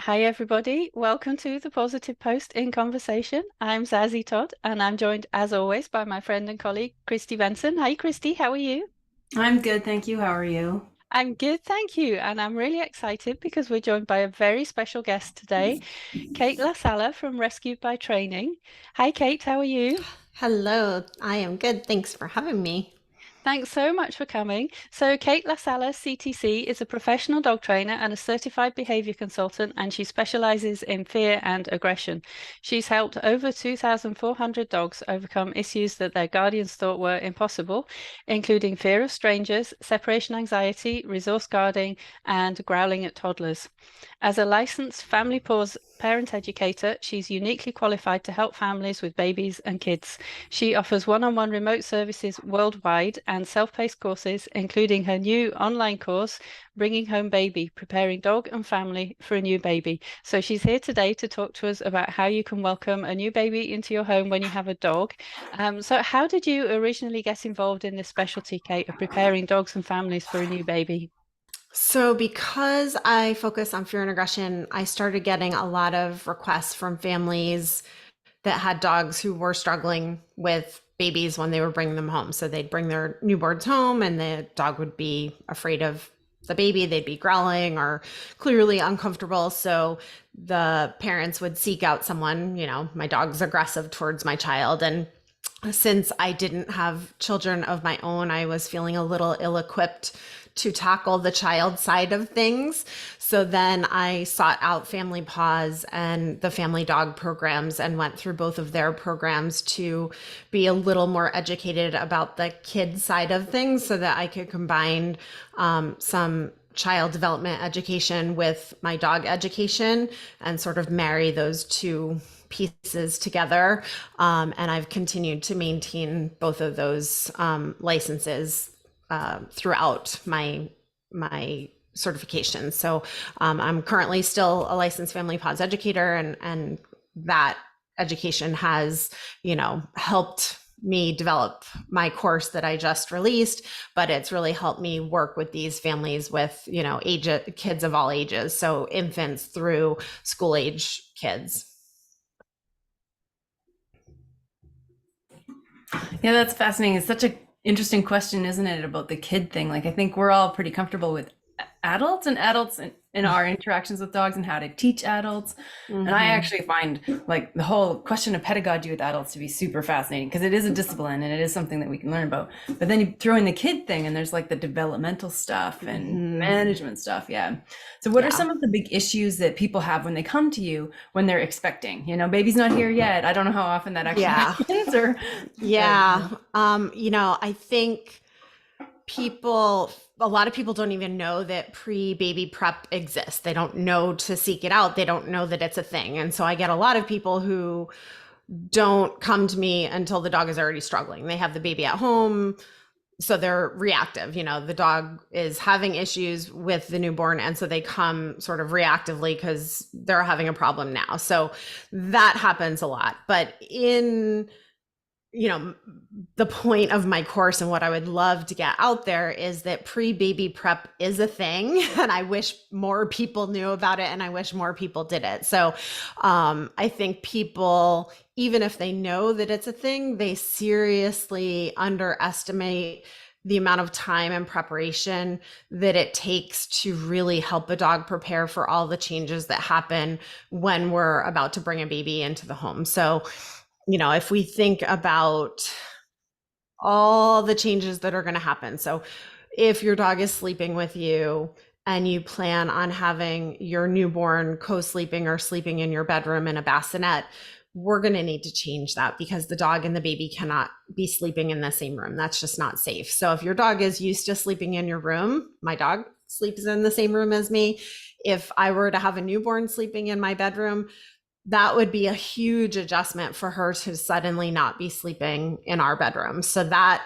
Hi, everybody. Welcome to the Positive Post in Conversation. I'm Zazie Todd, and I'm joined, as always, by my friend and colleague, Kristi Benson. Hi, Kristi. How are you? I'm good, thank you. How are you? I'm good, thank you. And I'm really excited because we're joined by a very special guest today, Kate LaSala from Rescued by Training. Hi, Kate. How are you? Hello, I am good. Thanks for having me. Thanks so much for coming. So, Kate LaSala, CTC, is a professional dog trainer and a certified behavior consultant, and she specializes in fear and aggression. She's helped over 2,400 dogs overcome issues that their guardians thought were impossible, including fear of strangers, separation anxiety, resource guarding, and growling at toddlers. As a licensed family pause parent educator, she's uniquely qualified to help families with babies and kids. She offers one-on-one remote services worldwide and self-paced courses, including her new online course, Bringing Home Baby, Preparing Dog and Family for a New Baby. So she's here today to talk to us about how you can welcome a new baby into your home when you have a dog. So how did you originally get involved in this specialty, Kate, of preparing dogs and families for a new baby? So, because I focus on fear and aggression, I started getting a lot of requests from families that had dogs who were struggling with babies when they were bringing them home. So, they'd bring their newborns home and the dog would be afraid of the baby, they'd be growling or clearly uncomfortable. So, the parents would seek out someone, my dog's aggressive towards my child. And since I didn't have children of my own, I was feeling a little ill-equipped to tackle the child side of things. So then I sought out Family Paws and the Family Dog programs and went through both of their programs to be a little more educated about the kid side of things so that I could combine some child development education with my dog education and sort of marry those two pieces together. And I've continued to maintain both of those licenses throughout my certification. So I'm currently still a licensed Family Paws educator, and that education has, helped me develop my course that I just released, but it's really helped me work with these families with, kids of all ages. So infants through school age kids. Yeah, that's fascinating. It's such an interesting question, isn't it, about the kid thing? Like, I think we're all pretty comfortable with adults and in our interactions with dogs and how to teach adults. And I actually find like the whole question of pedagogy with adults to be super fascinating because it is a discipline and it is something that we can learn about. But then you throw in the kid thing and there's like the developmental stuff and management stuff. Yeah. So what are some of the big issues that people have when they come to you when they're expecting? Baby's not here yet. I don't know how often that actually happens or I think a lot of people don't even know that pre-baby prep exists. They don't know to seek it out. They don't know that it's a thing. And so I get a lot of people who don't come to me until the dog is already struggling. They have the baby at home, so they're reactive. The dog is having issues with the newborn, and so they come sort of reactively because they're having a problem now. So that happens a lot. But the point of my course and what I would love to get out there is that pre-baby prep is a thing, and I wish more people knew about it, and I wish more people did it. So I think people, even if they know that it's a thing, they seriously underestimate the amount of time and preparation that it takes to really help a dog prepare for all the changes that happen when we're about to bring a baby into the home. So if we think about all the changes that are going to happen. So if your dog is sleeping with you and you plan on having your newborn co-sleeping or sleeping in your bedroom in a bassinet, we're going to need to change that because the dog and the baby cannot be sleeping in the same room. That's just not safe. So if your dog is used to sleeping in your room, my dog sleeps in the same room as me. If I were to have a newborn sleeping in my bedroom, that would be a huge adjustment for her to suddenly not be sleeping in our bedroom. So that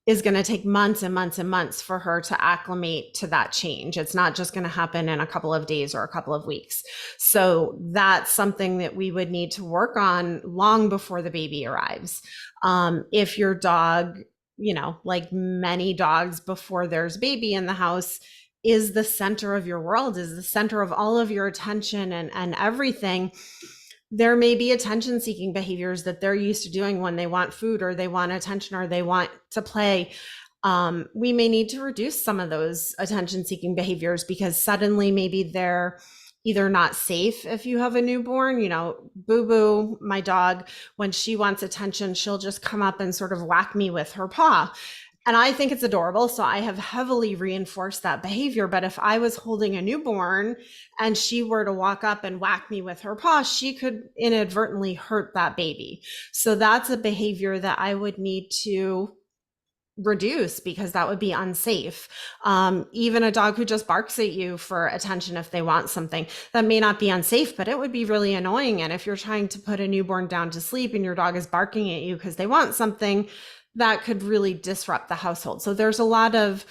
is going to take months and months and months for her to acclimate to that change. It's not just going to happen in a couple of days or a couple of weeks. So that's something that we would need to work on long before the baby arrives. If your dog like many dogs before there's baby in the house, is the center of your world, is the center of all of your attention and everything. There may be attention seeking behaviors that they're used to doing when they want food or they want attention or they want to play. We may need to reduce some of those attention seeking behaviors because suddenly maybe they're either not safe if you have a newborn. Boo Boo, my dog, when she wants attention, she'll just come up and sort of whack me with her paw. And I think it's adorable. So I have heavily reinforced that behavior. But if I was holding a newborn and she were to walk up and whack me with her paw, she could inadvertently hurt that baby. So that's a behavior that I would need to reduce because that would be unsafe. Even a dog who just barks at you for attention if they want something, that may not be unsafe, but it would be really annoying. And if you're trying to put a newborn down to sleep and your dog is barking at you because they want something, that could really disrupt the household. So there's a lot of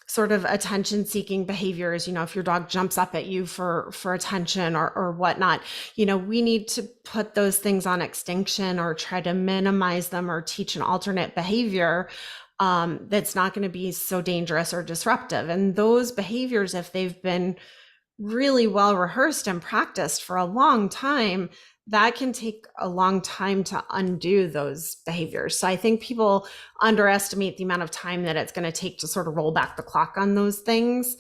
sort of attention seeking behaviors. If your dog jumps up at you for attention or whatnot, we need to put those things on extinction or try to minimize them or teach an alternate behavior that's not going to be so dangerous or disruptive. And those behaviors, if they've been really well rehearsed and practiced for a long time, that can take a long time to undo those behaviors. So I think people underestimate the amount of time that it's going to take to sort of roll back the clock on those things.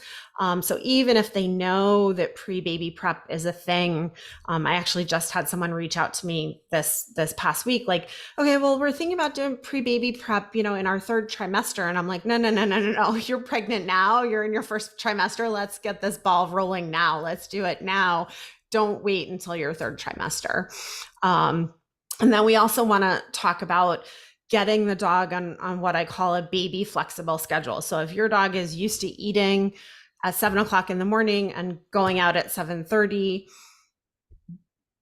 So even if they know that pre-baby prep is a thing, I actually just had someone reach out to me this past week, like, okay, well, we're thinking about doing pre-baby prep, in our third trimester. And I'm like, no. You're pregnant now. You're in your first trimester. Let's get this ball rolling now. Let's do it now. Don't wait until your third trimester. And then we also want to talk about getting the dog on what I call a baby flexible schedule. So if your dog is used to eating at 7:00 in the morning and going out at 7:30,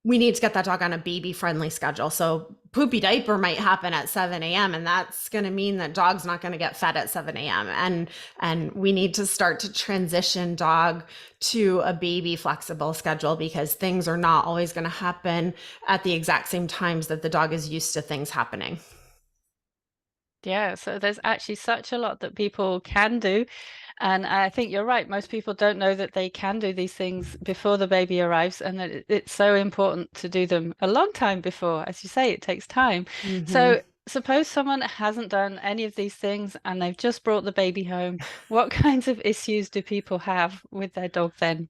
we need to get that dog on a baby friendly schedule. So poopy diaper might happen at 7 a.m. and that's going to mean that dog's not going to get fed at 7 a.m. And we need to start to transition dog to a baby flexible schedule because things are not always going to happen at the exact same times that the dog is used to things happening. Yeah, so there's actually such a lot that people can do. And I think you're right. Most people don't know that they can do these things before the baby arrives, and that it's so important to do them a long time before. As you say, it takes time. Mm-hmm. So suppose someone hasn't done any of these things and they've just brought the baby home. What kinds of issues do people have with their dog then?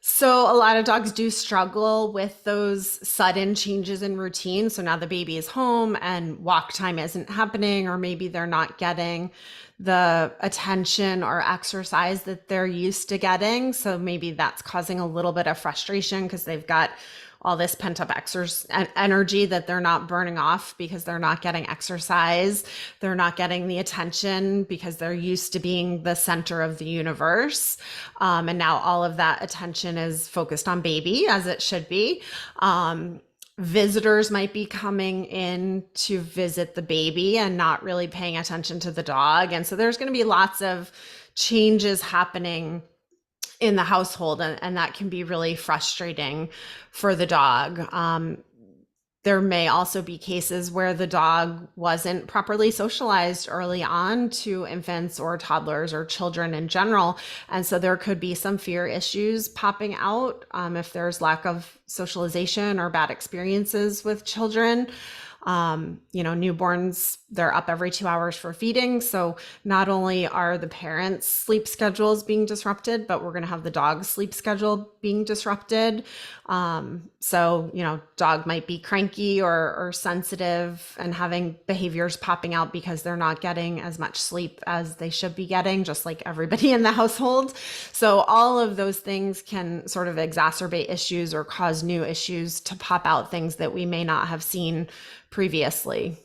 So a lot of dogs do struggle with those sudden changes in routine. So now the baby is home and walk time isn't happening, or maybe they're not getting the attention or exercise that they're used to getting. So maybe that's causing a little bit of frustration because they've got all this pent up energy that they're not burning off because they're not getting exercise. They're not getting the attention because they're used to being the center of the universe. And now all of that attention is focused on baby, as it should be. Visitors might be coming in to visit the baby and not really paying attention to the dog. And so there's going to be lots of changes happening in the household, and that can be really frustrating for the dog. There may also be cases where the dog wasn't properly socialized early on to infants or toddlers or children in general. And so there could be some fear issues popping out if there's lack of socialization or bad experiences with children. Newborns, they're up every 2 hours for feeding. So not only are the parents' sleep schedules being disrupted, but we're going to have the dog's sleep schedule being disrupted. Dog might be cranky or sensitive and having behaviors popping out because they're not getting as much sleep as they should be getting, just like everybody in the household. So all of those things can sort of exacerbate issues or cause new issues to pop out, things that we may not have seen previously.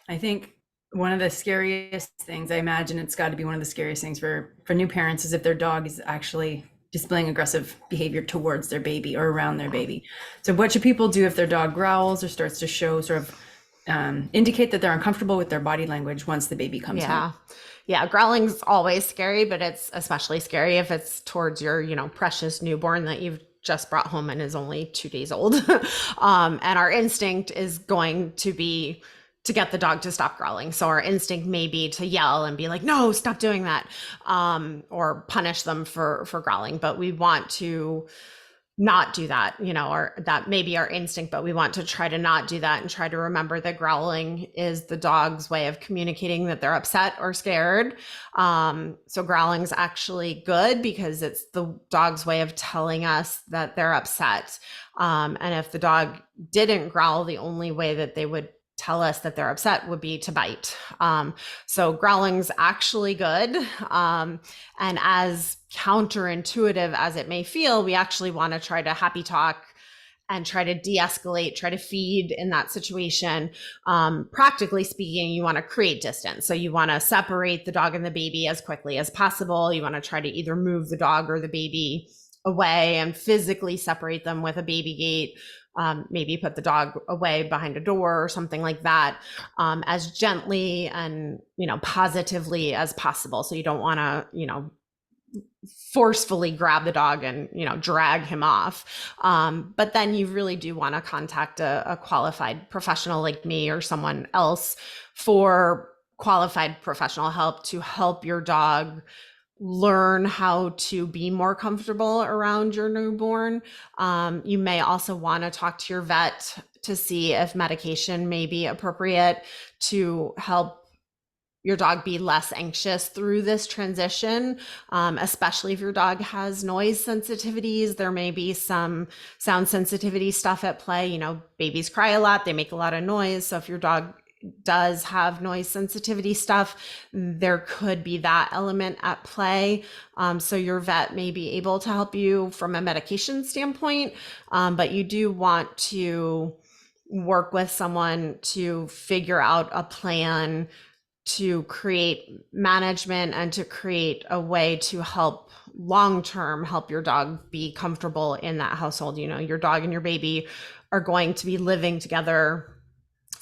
I think one of the scariest things, I imagine it's got to be one of the scariest things for new parents, is if their dog is actually displaying aggressive behavior towards their baby or around their baby. So what should people do if their dog growls or starts to show sort of indicate that they're uncomfortable with their body language once the baby comes home? Yeah, growling's always scary, but it's especially scary if it's towards your, precious newborn that you've just brought home and is only 2 days old. And our instinct is going to be to get the dog to stop growling. So our instinct may be to yell and be like, no, stop doing that, or punish them for growling. But we want to not do that, or that may be our instinct, but we want to try to not do that and try to remember that growling is the dog's way of communicating that they're upset or scared. So growling's actually good because it's the dog's way of telling us that they're upset. And if the dog didn't growl, the only way that they would tell us that they're upset would be to bite. So growling's actually good. And as counterintuitive as it may feel, we actually want to try to happy talk and try to de-escalate, try to feed in that situation. Practically speaking, you want to create distance. So you want to separate the dog and the baby as quickly as possible. You want to try to either move the dog or the baby away and physically separate them with a baby gate. Maybe put the dog away behind a door or something like that, as gently and, positively as possible. So you don't want to, forcefully grab the dog and, drag him off. But then you really do want to contact a qualified professional like me or someone else for qualified professional help to help your dog learn how to be more comfortable around your newborn. You may also want to talk to your vet to see if medication may be appropriate to help your dog be less anxious through this transition, especially if your dog has noise sensitivities. There may be some sound sensitivity stuff at play. Babies cry a lot, they make a lot of noise. So if your dog does have noise sensitivity stuff, there could be that element at play. So your vet may be able to help you from a medication standpoint, but you do want to work with someone to figure out a plan to create management and to create a way to help long-term help your dog be comfortable in that household. Your dog and your baby are going to be living together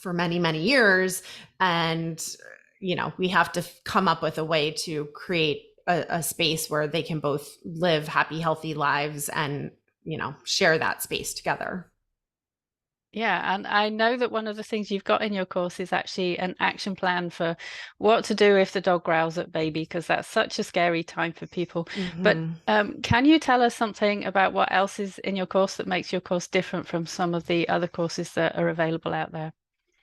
for many, many years. And, we have to come up with a way to create a space where they can both live happy, healthy lives and, share that space together. Yeah, and I know that one of the things you've got in your course is actually an action plan for what to do if the dog growls at baby, because that's such a scary time for people. But can you tell us something about what else is in your course that makes your course different from some of the other courses that are available out there?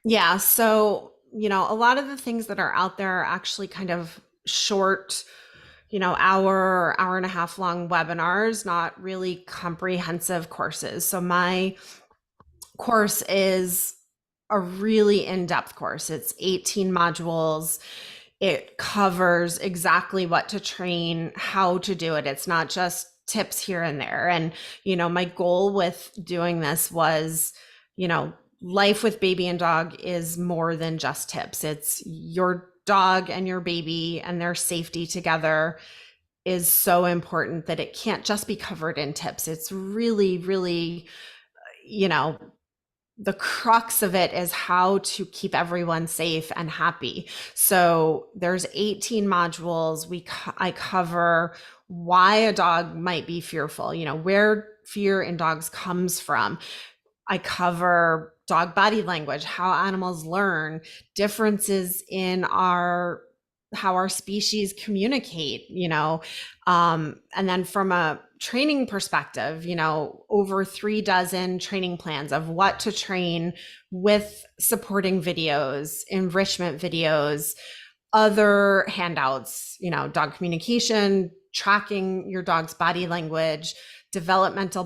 Yeah, so, a lot of the things that are out there are actually kind of short, hour and a half long webinars, not really comprehensive courses. So my course is a really in-depth course. It's 18 modules. It covers exactly what to train, how to do it. It's not just tips here and there. And, my goal with doing this was, life with baby and dog is more than just tips. It's your dog and your baby and their safety together is so important that it can't just be covered in tips. It's really, really, the crux of it is how to keep everyone safe and happy. So there's 18 modules. I cover why a dog might be fearful, where fear in dogs comes from. I cover dog body language, how animals learn, differences in how our species communicate, and then from a training perspective, over 36 training plans of what to train with supporting videos, enrichment videos, other handouts, dog communication, tracking your dog's body language, developmental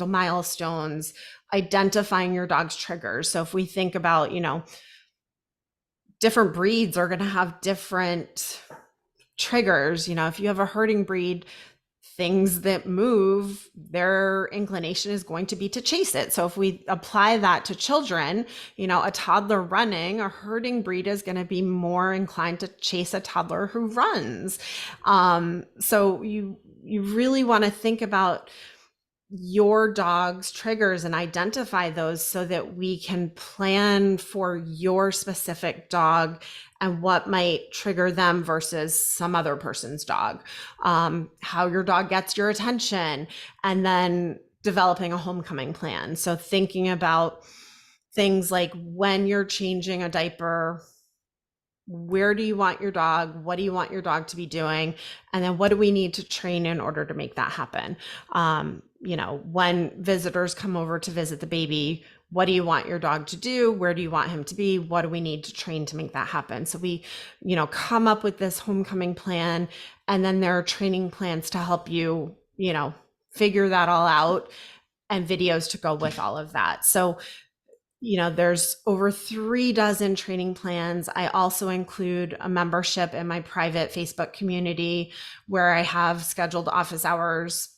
milestones, identifying your dog's triggers. So if we think about, different breeds are going to have different triggers. If you have a herding breed, things that move, their inclination is going to be to chase it. So if we apply that to children, a toddler running, a herding breed is going to be more inclined to chase a toddler who runs. So you really want to think about your dog's triggers and identify those so that we can plan for your specific dog and what might trigger them versus some other person's dog, how your dog gets your attention, and then developing a homecoming plan. So thinking about things like when you're changing a diaper, where do you want your dog? What do you want your dog to be doing? And then what do we need to train in order to make that happen? When visitors come over to visit the baby, what do you want your dog to do? Where do you want him to be? What do we need to train to make that happen? So we, come up with this homecoming plan, and then there are training plans to help you, figure that all out, and videos to go with all of that. So there's over 36 training plans. I also include a membership in my private Facebook community where I have scheduled office hours,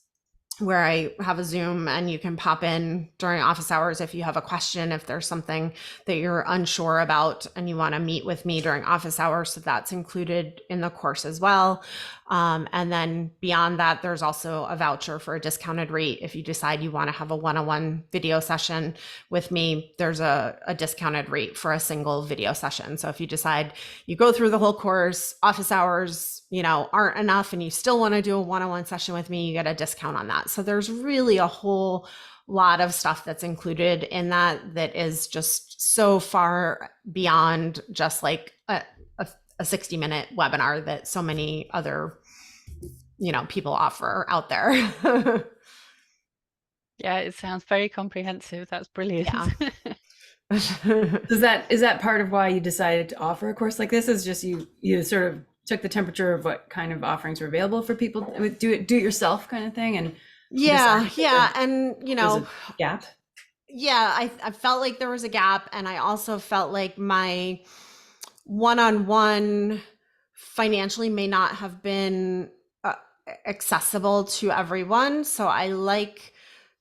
where I have a Zoom and you can pop in during office hours if you have a question, if there's something that you're unsure about and you want to meet with me during office hours. So that's included in the course as well. And then beyond that, there's also a voucher for a discounted rate. If you decide you want to have a one-on-one video session with me, there's a discounted rate for a single video session. So if you decide you go through the whole course, office hours, aren't enough, and you still want to do a one-on-one session with me, you get a discount on that. So there's really a whole lot of stuff that's included in that is just so far beyond just like a 60-minute webinar that so many other people offer out there. Yeah, it sounds very comprehensive. That's brilliant. Yeah. Is that part of why you decided to offer a course like this? Is just you sort of took the temperature of what kind of offerings were available for people with do it yourself kind of thing, and and there's a gap. I felt like there was a gap, and I also felt like my one-on-one financially may not have been accessible to everyone. So I like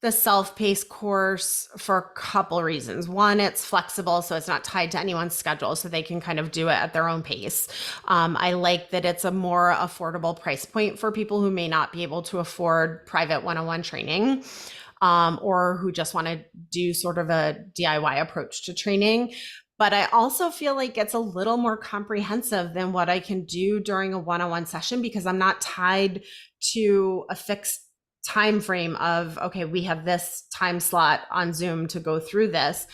the self-paced course for a couple reasons. One, it's flexible, so it's not tied to anyone's schedule, so they can kind of do it at their own pace. I like that it's a more affordable price point for people who may not be able to afford private one-on-one training, or who just want to do sort of a DIY approach to training. But I also feel like it's a little more comprehensive than what I can do during a one-on-one session, because I'm not tied to a fixed time frame of, okay, we have this time slot on Zoom to go through this.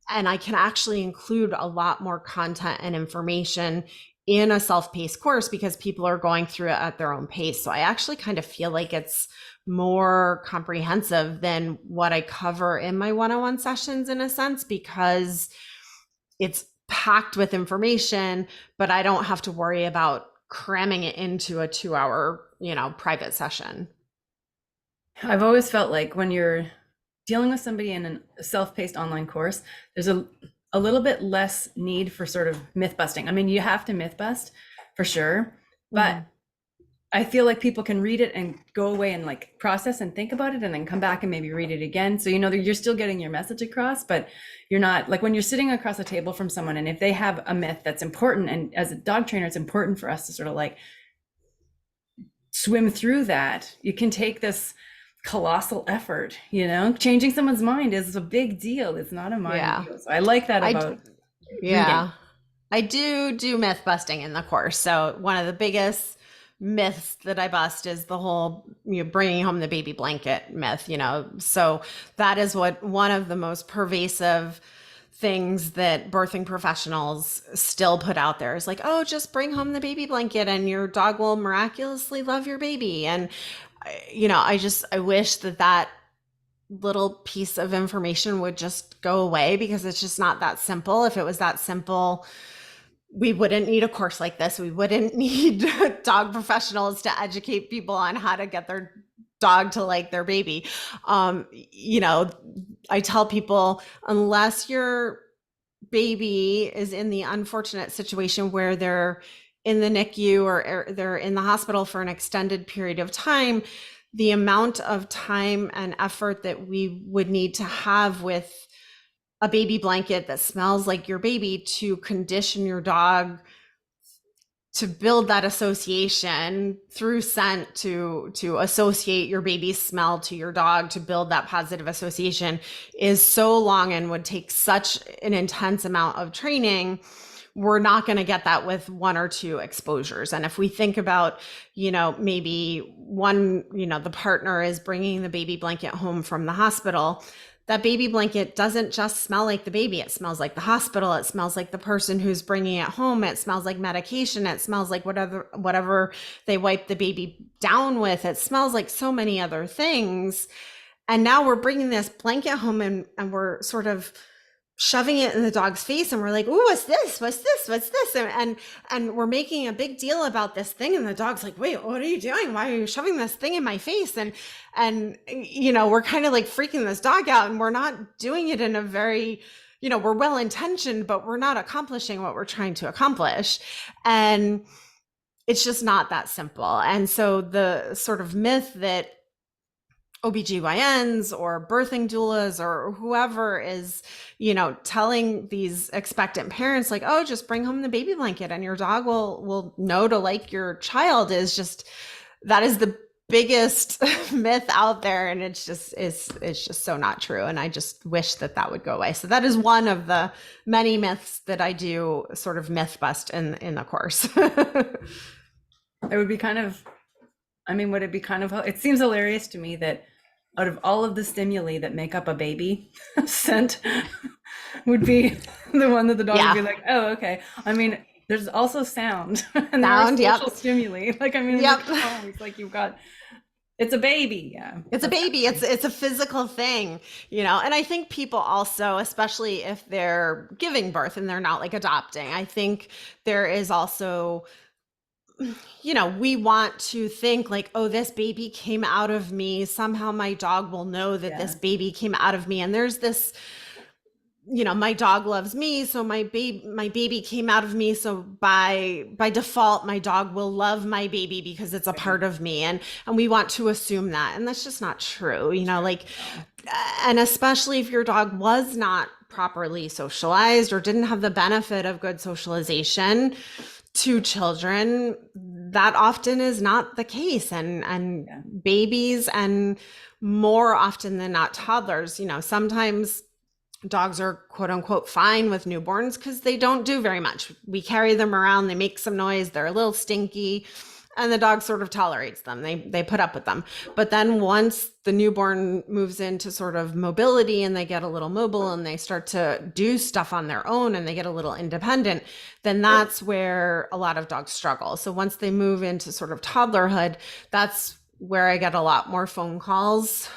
And I can actually include a lot more content and information in a self-paced course because people are going through it at their own pace. So I actually kind of feel like it's more comprehensive than what I cover in my one-on-one sessions, in a sense, because it's packed with information, but I don't have to worry about cramming it into a 2-hour, private session. I've always felt like when you're dealing with somebody in a self-paced online course, there's a little bit less need for sort of myth busting. I mean, you have to myth bust for sure, but I feel like people can read it and go away and like process and think about it and then come back and maybe read it again. So, you're still getting your message across, but you're not like when you're sitting across a table from someone, and if they have a myth that's important, and as a dog trainer, it's important for us to sort of like swim through that. You can take this colossal effort, changing someone's mind is a big deal. It's not a mind deal. So I like that about reading. I do myth busting in the course. So one of the biggest myths that I bust is the whole bringing home the baby blanket myth. So that is one of the most pervasive things that birthing professionals still put out there is like, oh, just bring home the baby blanket and your dog will miraculously love your baby. And I wish that little piece of information would just go away, because it's just not that simple. If it was that simple, we wouldn't need a course like this. We wouldn't need dog professionals to educate people on how to get their dog to like their baby. I tell people, unless your baby is in the unfortunate situation where they're in the NICU or they're in the hospital for an extended period of time, the amount of time and effort that we would need to have with a baby blanket that smells like your baby to condition your dog to build that association through scent, to associate your baby's smell to your dog, to build that positive association, is so long and would take such an intense amount of training. We're not going to get that with 1 or 2 exposures. And if we think about, maybe one, the partner is bringing the baby blanket home from the hospital, that baby blanket doesn't just smell like the baby. It smells like the hospital. It smells like the person who's bringing it home. It smells like medication. It smells like whatever they wipe the baby down with. It smells like so many other things. And now we're bringing this blanket home and we're sort of shoving it in the dog's face, and we're like, "Ooh, what's this? What's this? What's this?" And we're making a big deal about this thing, and the dog's like, "Wait, what are you doing? Why are you shoving this thing in my face?" And we're kind of like freaking this dog out, and we're not doing it in a very, we're well intentioned, but we're not accomplishing what we're trying to accomplish. And it's just not that simple. And so the sort of myth that OBGYNs or birthing doulas or whoever is, telling these expectant parents like, "Oh, just bring home the baby blanket and your dog will know to like your child," is just, that is the biggest myth out there. And it's just so not true. And I just wish that would go away. So that is one of the many myths that I do sort of myth bust in the course. It would be kind of, it seems hilarious to me that out of all of the stimuli that make up a baby, scent would be the one that the dog would be like, "Oh, okay." I mean, there's also sound and sound, there are social stimuli. Like, it's like you've got, it's a baby. Yeah. It's a baby. It's a physical thing, and I think people also, especially if they're giving birth and they're not like adopting, I think there is also, we want to think like, "Oh, this baby came out of me. Somehow my dog will know that this baby came out of me." And there's this, my dog loves me, so my baby came out of me. So by default, my dog will love my baby because it's a part of me. And we want to assume that. And that's just not true, and especially if your dog was not properly socialized or didn't have the benefit of good socialization to children, that often is not the case. And babies, and more often than not toddlers, sometimes dogs are quote unquote fine with newborns because they don't do very much. We carry them around, they make some noise, they're a little stinky, and the dog sort of tolerates them. They put up with them. But then once the newborn moves into sort of mobility and they get a little mobile and they start to do stuff on their own and they get a little independent, then that's where a lot of dogs struggle. So once they move into sort of toddlerhood, that's where I get a lot more phone calls.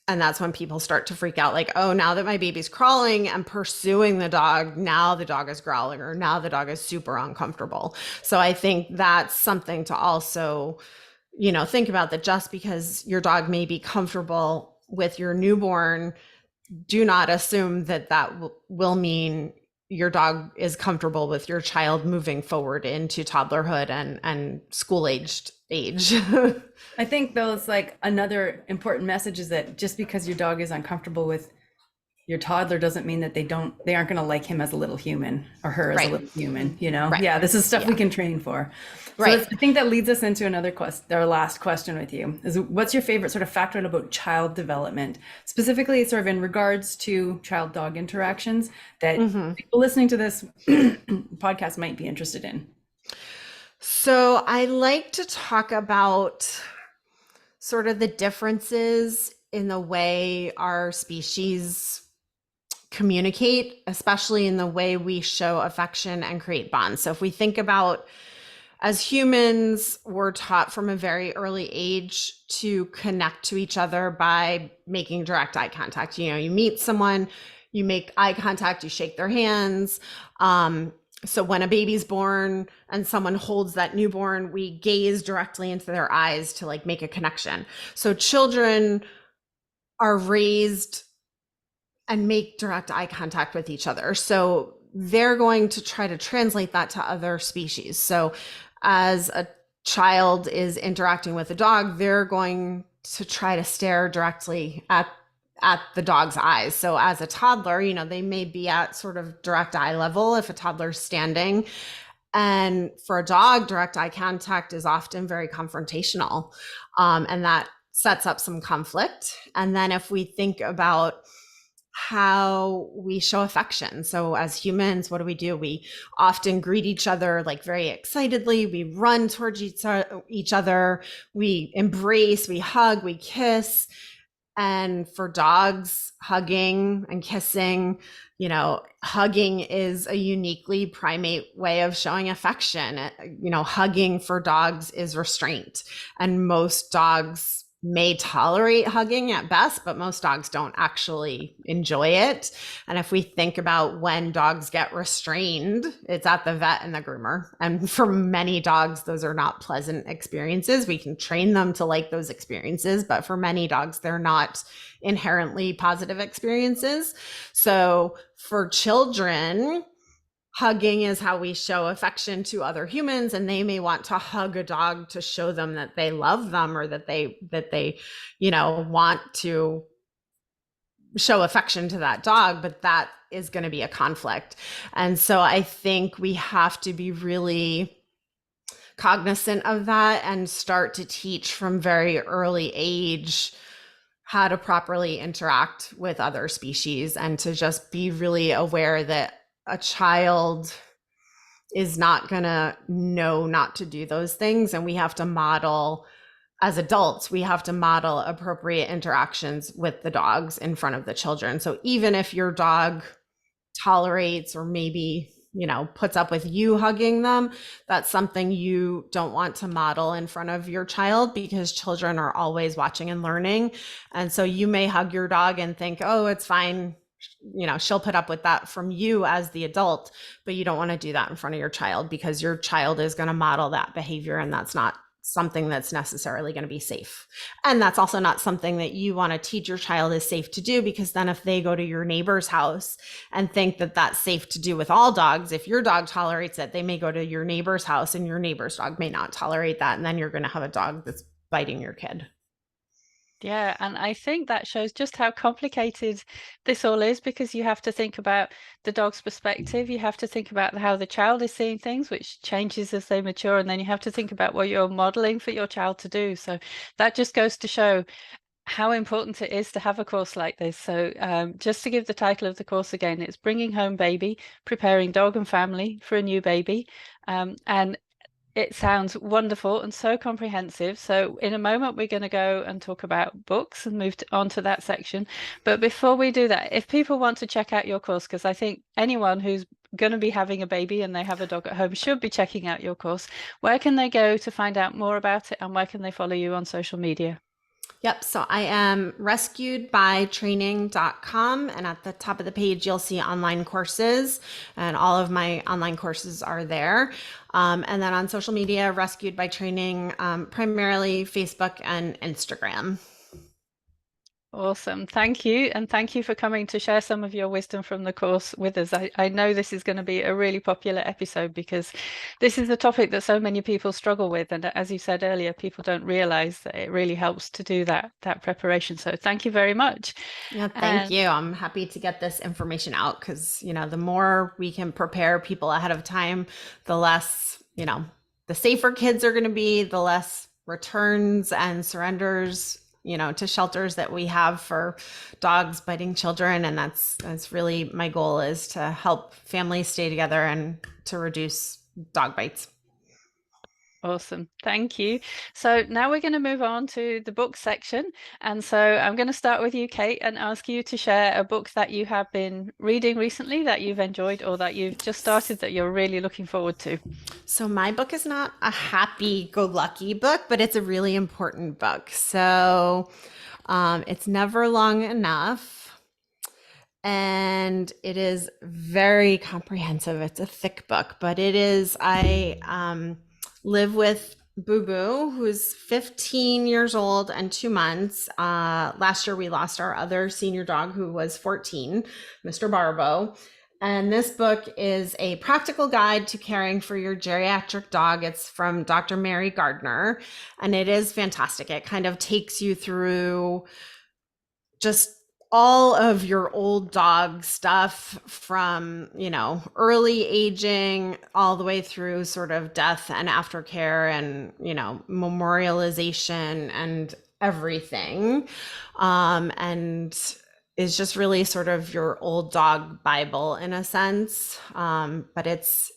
And that's when people start to freak out, like, "Oh, now that my baby's crawling and pursuing the dog, now the dog is growling, or now the dog is super uncomfortable." So I think that's something to also, think about, that just because your dog may be comfortable with your newborn, do not assume that will mean your dog is comfortable with your child moving forward into toddlerhood and school-aged age. I think those, like, another important message is that just because your dog is uncomfortable with your toddler doesn't mean that they aren't going to like him as a little human or her as a little human, Right. Yeah, this is stuff we can train for. So Right. I think that leads us into another our last question with you is, what's your favorite sort of factoid about child development, specifically sort of in regards to child dog interactions that people listening to this podcast might be interested in? So I like to talk about sort of the differences in the way our species communicate, especially in the way we show affection and create bonds. So if we think about, as humans, we're taught from a very early age to connect to each other by making direct eye contact. You meet someone, you make eye contact, you shake their hands. So when a baby's born and someone holds that newborn, we gaze directly into their eyes to like make a connection. So children are raised and make direct eye contact with each other. So they're going to try to translate that to other species. So as a child is interacting with a dog, they're going to try to stare directly at the dog's eyes. So as a toddler, they may be at sort of direct eye level if a toddler's standing. And for a dog, direct eye contact is often very confrontational. And that sets up some conflict. And then if we think about how we show affection. So as humans, what do? We often greet each other like very excitedly. We run towards each other. We embrace, we hug, we kiss. And for dogs, hugging and kissing, hugging is a uniquely primate way of showing affection. Hugging for dogs is restraint. And most dogs may tolerate hugging at best, but most dogs don't actually enjoy it. And if we think about when dogs get restrained, it's at the vet and the groomer. And for many dogs, those are not pleasant experiences. We can train them to like those experiences, but for many dogs, they're not inherently positive experiences. So for children, hugging is how we show affection to other humans, and they may want to hug a dog to show them that they love them, or that they want to show affection to that dog, but that is going to be a conflict. And so I think we have to be really cognizant of that and start to teach from very early age how to properly interact with other species, and to just be really aware that a child is not going to know not to do those things. And we have to model, as adults, we have to model appropriate interactions with the dogs in front of the children. So even if your dog tolerates, or maybe, puts up with you hugging them, that's something you don't want to model in front of your child, because children are always watching and learning. And so you may hug your dog and think, oh, it's fine, she'll put up with that from you as the adult, but you don't want to do that in front of your child, because your child is going to model that behavior, and that's not something that's necessarily going to be safe. And that's also not something that you want to teach your child is safe to do, because then if they go to your neighbor's house and think that that's safe to do with all dogs, if your dog tolerates it, they may go to your neighbor's house and your neighbor's dog may not tolerate that. And then you're going to have a dog that's biting your kid. Yeah, and I think that shows just how complicated this all is, because you have to think about the dog's perspective, you have to think about how the child is seeing things, which changes as they mature, and then you have to think about what you're modeling for your child to do. So that just goes to show how important it is to have a course like this. So just to give the title of the course again, it's Bringing Home Baby, Preparing Dog and Family for a New Baby. And it sounds wonderful and so comprehensive. So in a moment, we're going to go and talk about books and move on to that section. But before we do that, if people want to check out your course, because I think anyone who's going to be having a baby and they have a dog at home should be checking out your course, where can they go to find out more about it, and where can they follow you on social media? Yep. So I am rescuedbytraining.com. And at the top of the page, you'll see online courses, and all of my online courses are there. And then on social media, Rescued by Training, primarily Facebook and Instagram. Awesome. Thank you. And thank you for coming to share some of your wisdom from the course with us. I know this is going to be a really popular episode, because this is a topic that so many people struggle with. And as you said earlier, people don't realize that it really helps to do that preparation. So thank you very much. Yeah, thank you. I'm happy to get this information out, because, the more we can prepare people ahead of time, the less, the safer kids are going to be, the less returns and surrenders to shelters that we have for dogs biting children. And that's really my goal, is to help families stay together and to reduce dog bites. Awesome. Thank you. So now we're going to move on to the book section. And so I'm going to start with you, Kate, and ask you to share a book that you have been reading recently that you've enjoyed, or that you've just started that you're really looking forward to. So my book is not a happy-go-lucky book, but it's a really important book. So it's Never Long Enough. And it is very comprehensive. It's a thick book, but it is, I live with Boo Boo, who's 15 years old and 2 months. Last year, we lost our other senior dog, who was 14, Mr. Barbo. And this book is a practical guide to caring for your geriatric dog. It's from Dr. Mary Gardner, and it is fantastic. It kind of takes you through just all of your old dog stuff, from, early aging all the way through sort of death and aftercare and, memorialization and everything. And is just really sort of your old dog Bible in a sense. But it's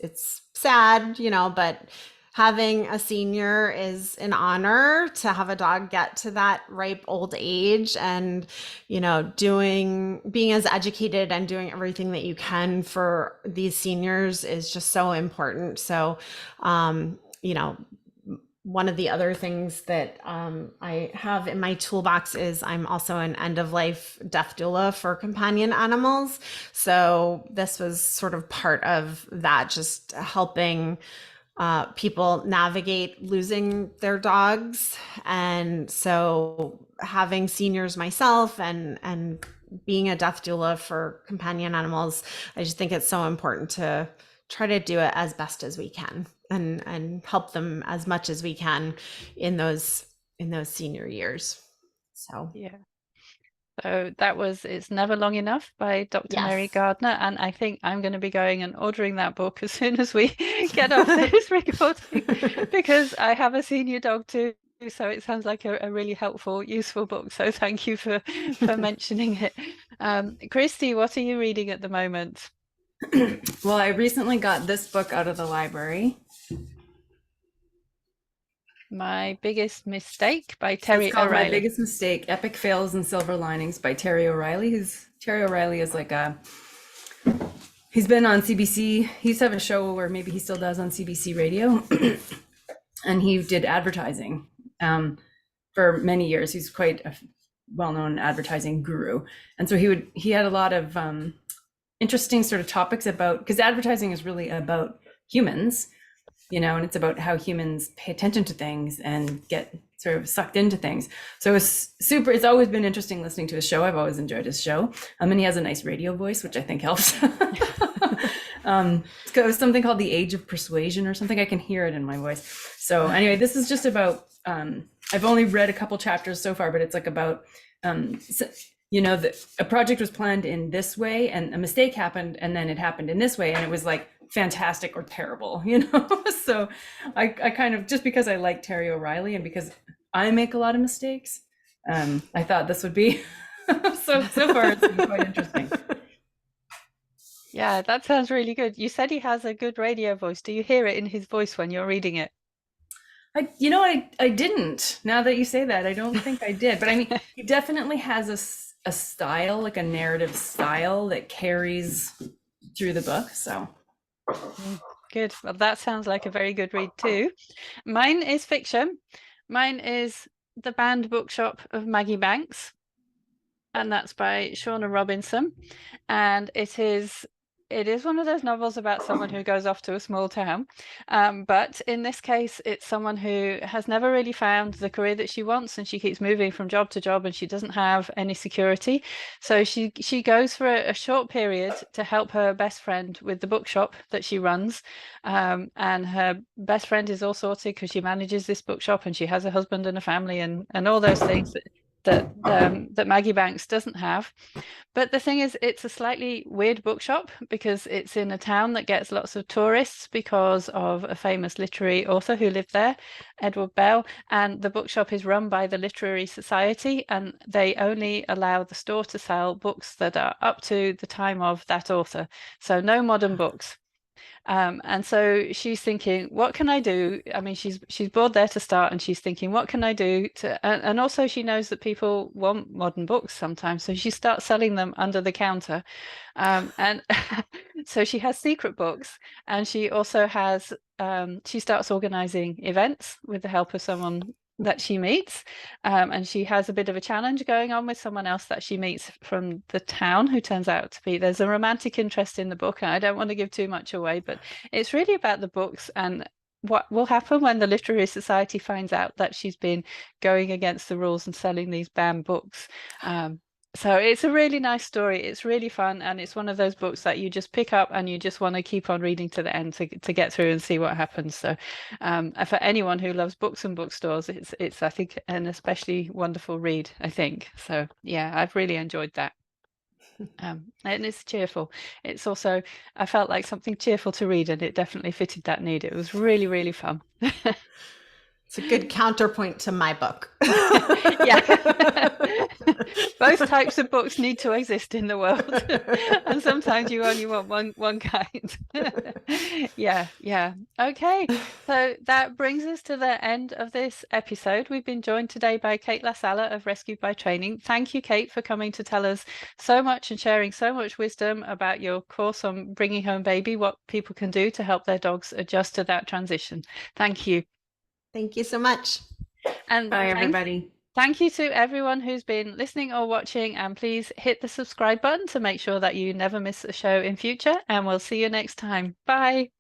sad, but having a senior is an honor to have a dog get to that ripe old age, and being as educated and doing everything that you can for these seniors is just so important. So one of the other things that I have in my toolbox is I'm also an end of life death doula for companion animals. So this was sort of part of that, just helping people navigate losing their dogs. And so having seniors myself and being a death doula for companion animals, I just think it's so important to try to do it as best as we can and help them as much as we can in those senior years. So Yeah. So that was It's Never Long Enough by Dr. Mary yes. Gardner. And I think I'm going to be going and ordering that book as soon as we get off this recording, because I have a senior dog too. So it sounds like a really helpful, useful book. So thank you for mentioning it. Kristi, what are you reading at the moment? Well, I recently got this book out of the library. My Biggest Mistake by So Terry it's called O'Reilly. My Biggest Mistake: Epic Fails and Silver Linings by Terry O'Reilly. Terry O'Reilly is like he's been on CBC. He used to have a show, or maybe he still does, on CBC radio. And he did advertising for many years. He's quite a well-known advertising guru. And so he had a lot of interesting sort of topics about, because advertising is really about humans, and it's about how humans pay attention to things and get sort of sucked into things. So it's always been interesting listening to his show. I've always enjoyed his show. And he has a nice radio voice, which I think helps. It was something called The Age of Persuasion or something. I can hear it in my voice. So anyway, this is just about, I've only read a couple chapters so far, but it's like about, a project was planned in this way and a mistake happened, and then it happened in this way, and it was like fantastic or terrible, So I kind of, just because I like Terry O'Reilly and because I make a lot of mistakes, I thought this would be so far it's been quite interesting. Yeah, that sounds really good. You said he has a good radio voice. Do you hear it in his voice when you're reading it? I didn't. Now that you say that, I don't think I did. But I mean, he definitely has a style, like a narrative style that carries through the book. So good. Well, that sounds like a very good read too. Mine is fiction. Mine is The Banned Bookshop of Maggie Banks, and that's by Shauna Robinson. And it is one of those novels about someone who goes off to a small town. But in this case, it's someone who has never really found the career that she wants, and she keeps moving from job to job, and she doesn't have any security. So she goes for a short period to help her best friend with the bookshop that she runs. And her best friend is all sorted because she manages this bookshop, and she has a husband and a family, and all those things that Maggie Banks doesn't have. But the thing is, it's a slightly weird bookshop because it's in a town that gets lots of tourists because of a famous literary author who lived there, Edward Bell. And the bookshop is run by the Literary Society, and they only allow the store to sell books that are up to the time of that author. So no modern books. And so she's thinking, what can I do? I mean, she's bored there to start, and she's thinking, what can I do to? And also, she knows that people want modern books sometimes, so she starts selling them under the counter. And so she has secret books, and she also has. She starts organizing events with the help of someone that she meets, and she has a bit of a challenge going on with someone else that she meets from the town, who turns out to be, there's a romantic interest in the book, and I don't want to give too much away, but it's really about the books and what will happen when the Literary Society finds out that she's been going against the rules and selling these banned books. So it's a really nice story. It's really fun, and it's one of those books that you just pick up and you just want to keep on reading to the end to get through and see what happens. So for anyone who loves books and bookstores, it's I think an especially wonderful read, I think. So yeah, I've really enjoyed that. And it's cheerful. It's also, I felt like something cheerful to read, and it definitely fitted that need. It was really, really fun. It's a good counterpoint to my book. Yeah. Both types of books need to exist in the world. And sometimes you only want one kind. Yeah. Okay. So that brings us to the end of this episode. We've been joined today by Kate LaSala of Rescued by Training. Thank you, Kate, for coming to tell us so much and sharing so much wisdom about your course on bringing home baby, what people can do to help their dogs adjust to that transition. Thank you. Thank you so much. And Bye, everybody. thank you to everyone who's been listening or watching, and please hit the subscribe button to make sure that you never miss a show in future, and we'll see you next time. Bye.